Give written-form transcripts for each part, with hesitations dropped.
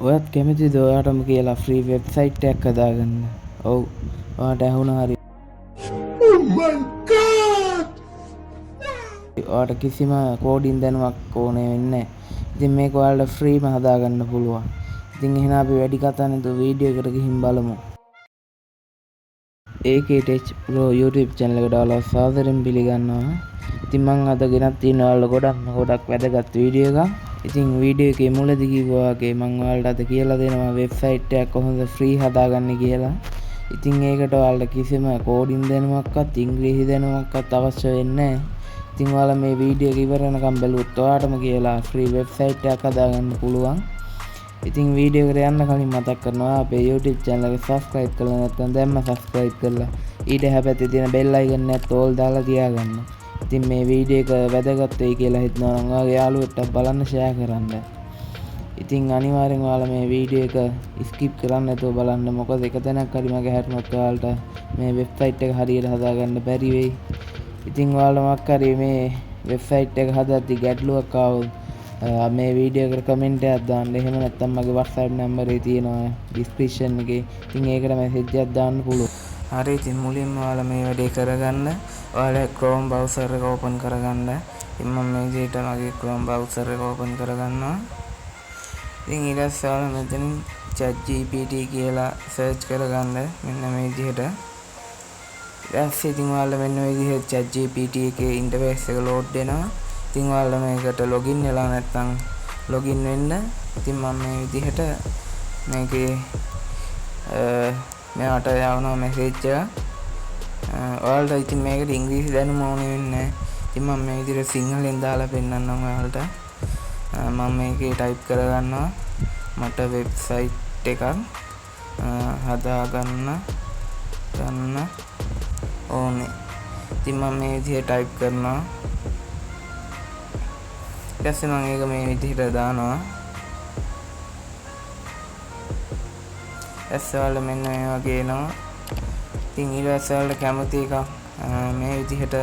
ඔයත් කැමතිද ඔයාටම කියලා ෆ්‍රී වෙබ්සයිට් එකක් හදාගන්න? ඔව්. ඔයාට ඇහුණා හරි. ඔයාට කිසිම කෝඩින් දැනුමක් ඕනේ වෙන්නේ නැහැ. ඉතින් මේක ඔයාලට ෆ්‍රීම හදාගන්න පුළුවන්. ඉතින් එහෙනම් අපි වැඩි කතා නැතුව වීඩියෝ එකට ගිහින් බලමු. AKTech Pro YouTube channel එකට ඔයාලව සාදරයෙන් පිළිගන්නවා. ඉතින් මම අද ගෙනත් තියෙන ඔයාලට ගොඩක් වැදගත් වීඩියෝ එකක්. ඉතින් වීඩියෝ එකේ මුලදී කිව්වා වගේ මම ඔයාලට අද කියලා දෙනවා වෙබ්සයිට් එකක් කොහොමද ෆ්‍රී හදාගන්නේ කියලා. ඉතින් ඒකට ඔයාලට කිසිම කෝඩින් දැනුමක්වත් ඉංග්‍රීසි දැනුමක්වත් අවශ්‍ය වෙන්නේ නැහැ. ඉතින් ඔයාලා මේ වීඩියෝ එක ඉවර වෙනකම් බැලුවොත් ඔයාටම කියලා ෆ්‍රී වෙබ්සයිට් එකක් හදාගන්න පුළුවන්. ඉතින් වීඩියෝ එකට යන්න කලින් මතක් කරනවා අපේ YouTube channel එක subscribe කරලා නැත්නම් දැන්ම subscribe කරලා ඊට හැපැත්තේ තියෙන bell icon එකත් all දාලා තියාගන්න. ඉතින් මේ වීඩියෝ එක වැදගත් වෙයි කියලා හිතනවා නම් ඔයාගේ යාළුවෙක්ට බලන්න share කරන්න. ඉතින් අනිවාර්යෙන් ඔයාලා මේ වීඩියෝ එක skip කරන්න නැතුව බලන්න. මොකද එක තැනක් හරි මගේ හැරුණොත් ඔයාලට මේ වෙබ්සයිට් එක හරියට හදාගන්න බැරි වෙයි. ඉතින් ඔයාලා මොකක් හරි මේ වෙබ්සයිට් එක හදද්දි ගැටලුවක් ආවොත් මේ වීඩියෝ එකට කමෙන්ට් එකක් දාන්න. එහෙම නැත්නම් මගේ WhatsApp නම්බරේ තියෙනවා description එකේ. ඉතින් ඒකට මැසේජ් එකක් දාන්න පුළුවන්. හරි ඉතින් මුලින්ම ඔයාලා මේ වැඩේ කරගන්න. ඔයාලා Chrome browser එක open කරගන්න. ඉතින් මම මේ විදිහට මගේ Chrome browser එක open කරගන්නවා. ඉතින් ඊට පස්සේ ඔයාලා මෙතනින් ChatGPT කියලා search කරගන්න. මෙන්න මේ විදිහට. ඊට පස්සේ ඉතින් ඔයාලා මෙන්න මේ විදිහට ChatGPT එකේ interface එක load වෙනවා. ඉතින් ඔයාලා මේකට login වෙලා නැත්නම් login වෙන්න. ඉතින් මම මේ විදිහට මේකේ මෙයාට යවනවා message එක. ඔයාලට ඉතින් මේකට ඉංග්‍රීසි දැනුම ඕනේ වෙන්නේ නැහැ. ඉතින් මම මේ විදිහට සිංහලෙන් දාලා පෙන්නන්නම් ඔයාලට. මම මේකේ type කරගන්නවා මට වෙබ්සයිට් එකක් හදාගන්න ඕනේ. ඉතින් මම මේ විදිහට type කරනවා. ඊට පස්සේ මම ඒක මේ විදිහට දානවා. ඇස්වල මෙන්න මේ වගේ එනවා. ඉතින් ඊට පස්සේ ඔයාලට කැමති එකක් මේ විදිහට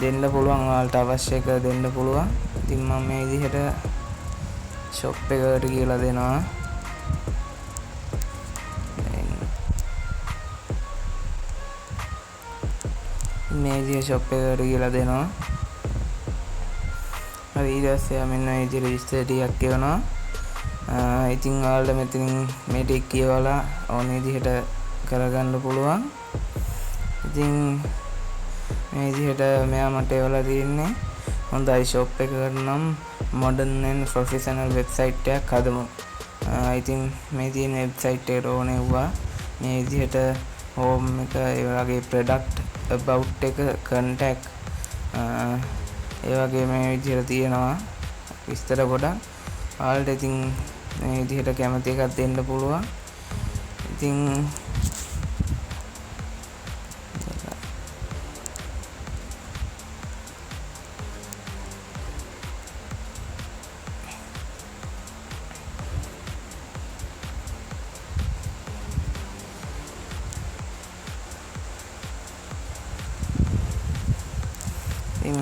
දෙන්න පුළුවන්. ඔයාලට අවශ්‍ය එක දෙන්න පුළුවන්. ඉතින් මම මේ විදිහට shop එකට කියලා දෙනවා. මේ විදිහට shop එකට කියලා දෙනවා. හරි ඊට පස්සේ මෙන්න මේ විදිහට register ටිකක් කියවනවා. ඉතින් ඔයාලට මෙතනින් මේ ටික කියවලා ඕන විදිහට කරගන්න පුළුවන්. ඉතින් මේ විදිහට මෙයා මට එවලා තියෙන්නේ හොඳයි shop එකකට නම් modern and professional website එකක් හදමු. ඉතින් මේ තියෙන website එකට ඕනේ වුණා මේ විදිහට home එක ඒ වගේ product about එක contact ඒ වගේ මේ විදිහට තියෙනවා විස්තර ගොඩක්. ඔයාලට ඉතින් මේ විදිහට කැමති එකක් දෙන්න පුළුවන්. ඉතින්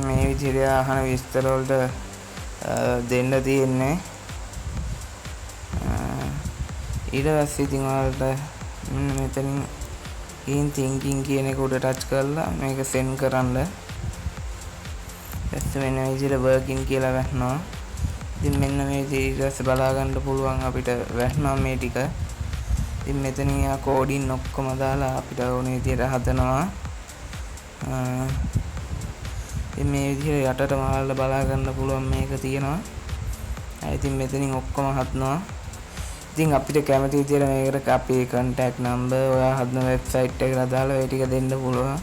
මේ විදිහට අහන විස්තර වලට දෙන්න තියෙන්නේ. ඊට පස්සේ ඉතින් ඔයාලට මෙතනින් in thinking කියන එක උඩ ටච් කරලා මේක send කරන්න. ඊට මෙන්න මේ විදිහට working කියලා වැටෙනවා. ඉතින් මෙන්න මේ විදිහට ඊට බලා ගන්න පුළුවන් අපිට වැටෙනවා මේ ටික. ඉතින් මෙතනින් යා කෝඩින් ඔක්කොම දාලා අපිට ඕන විදිහට හදනවා. ඉතින් මේ විදිහට යටටම ඔයාලා බලා ගන්න පුළුවන් මේක තියෙනවා. ඉතින් මෙතනින් ඔක්කොම හදනවා. ඉතින් අපිට කැමති විදිහට මේකට අපේ contact number ඔයා හදන වෙබ්සයිට් එකට දාලා ඒ ටික දෙන්න පුළුවන්.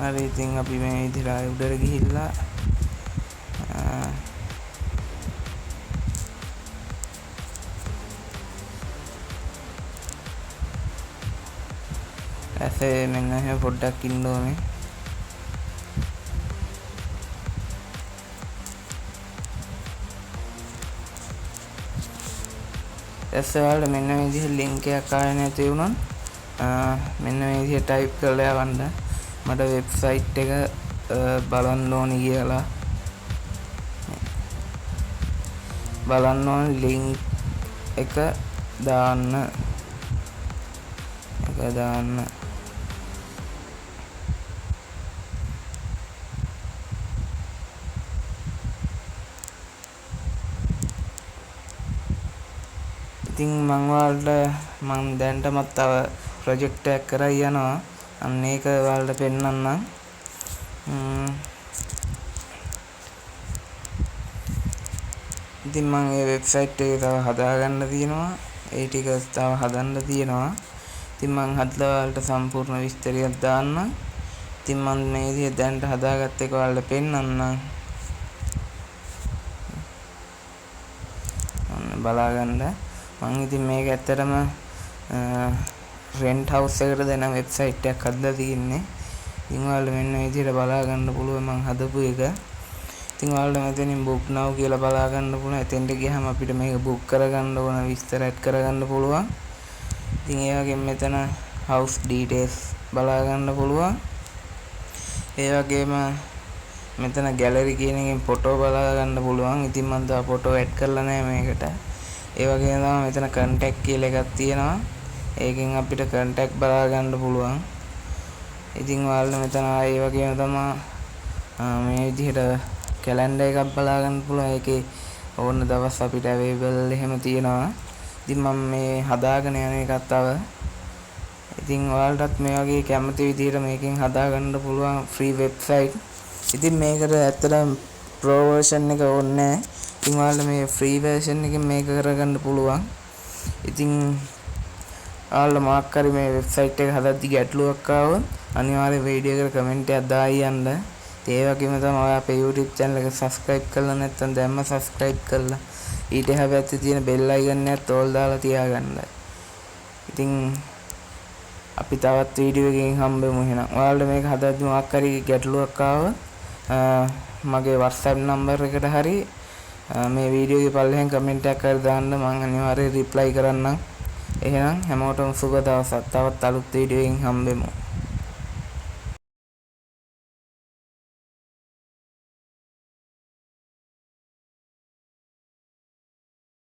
හරි ඉතින් අපි මේ විදිහට උඩට ගිහිල්ලා ඇසේ මෙන්න එහෙම පොඩ්ඩක් ඉන්න ඕනේ. ඔයාලට මෙන්න මේ විදිහට link එකක් ආවේ නැති වුණොත් මෙන්න මේ විදිහට type කරලා යවන්න මට website එක බලන්න ඕනි කියලා. බලන්න ඕන ලින්ක් එක දාන්න. ඉතින් මම දැන්ටමත් තව ප්‍රොජෙක්ට් එකක් කරලා යනවා. අන්න ඒක ඔයාලට පෙන්නන්නම්. ඉතින් මම මේ වෙබ්සයිට් එක තව හදාගන්න තියෙනවා. ඒ ටික තව හදන්න තියෙනවා. ඉතින් මම හදලා ඔයාලට සම්පූර්ණ විස්තරයක් දාන්නම්. ඉතින් මම මේ විදිහට දැන්ට හදාගත්ත එක ඔයාලට පෙන්නන්නම්. බලාගන්න. මම ඉතින් මේක ඇත්තටම රෙන්ට් හවුස් එකට දෙන වෙබ්සයිට් එකක් හදලා තියෙන්නේ. ඉතින් ඔයාලට මෙන්න මේ විදිහට බලා ගන්න පුළුවන් මම හදපු එක. ඉතින් ඔයාලට මෙතනින් book now කියලා බලා ගන්න පුළුවන්. එතෙන්ට ගියාම අපිට මේක book කරගන්න ඕන විස්තර ඇඩ් කරගන්න පුළුවන්. ඉතින් ඒ වගේම මෙතන house details බලා ගන්න පුළුවන්. ඒ වගේම මෙතන gallery කියන එකෙන් photo බලා ගන්න පුළුවන්. ඉතින් මම තා photo ඇඩ් කරලා නැහැ මේකට. ඒ වගේම තමයි මෙතන contact කියලා එකක් තියෙනවා. ඒකෙන් අපිට contact බලා ගන්න පුළුවන්. ඉතින් ඔයාලට මෙතන ඒ වගේම තමයි මේ විදිහට කැලෙන්ඩර් එකක් බලා ගන්න පුළුවන්. ඒකේ ඕන දවස් අපිට available එහෙම තියෙනවා. ඉතින් මම මේ හදාගෙන යන එකක් තව. ඉතින් ඔයාලටත් මේ වගේ කැමති විදිහට මේකෙන් හදා ගන්න පුළුවන් free website. ඉතින් මේකට ඇත්තටම pro version එක ඕනේ නැහැ. ඉතින් ඔයාලට මේ free version එකෙන් මේක කරගන්න පුළුවන්. ඉතින් ඔයාලා මාක් කරි මේ වෙබ්සයිට් එක හදද්දි ගැටලුවක් ආවොත් අනිවාර්යෙන් වීඩියෝ එකට කමෙන්ට් එකක් දායි යන්න. ඒ වගේම තමයි ඔයා අපේ YouTube channel එක subscribe කරලා නැත්නම් දැම්ම subscribe කරලා ඊට එහා පැත්තේ තියෙන bell icon එකත් ඕල් දාලා තියාගන්න. ඉතින් අපි තවත් වීඩියෝ එකකින් හම්බෙමු එහෙනම්. ඔයාලට මේක හදද්දි මොකක් හරි ගැටලුවක් ආවොත් මගේ WhatsApp number එකට හරි මේ වීඩියෝ එකේ පල්ලෙහෙන් කමෙන්ට් එකක් හරි දාන්න මම අනිවාර්යෙන් reply කරන්නම්. එහෙනම් හැමෝටම සුබ දවසක්. තවත් අලුත් වීඩියෝ එකකින් හම්බෙමු.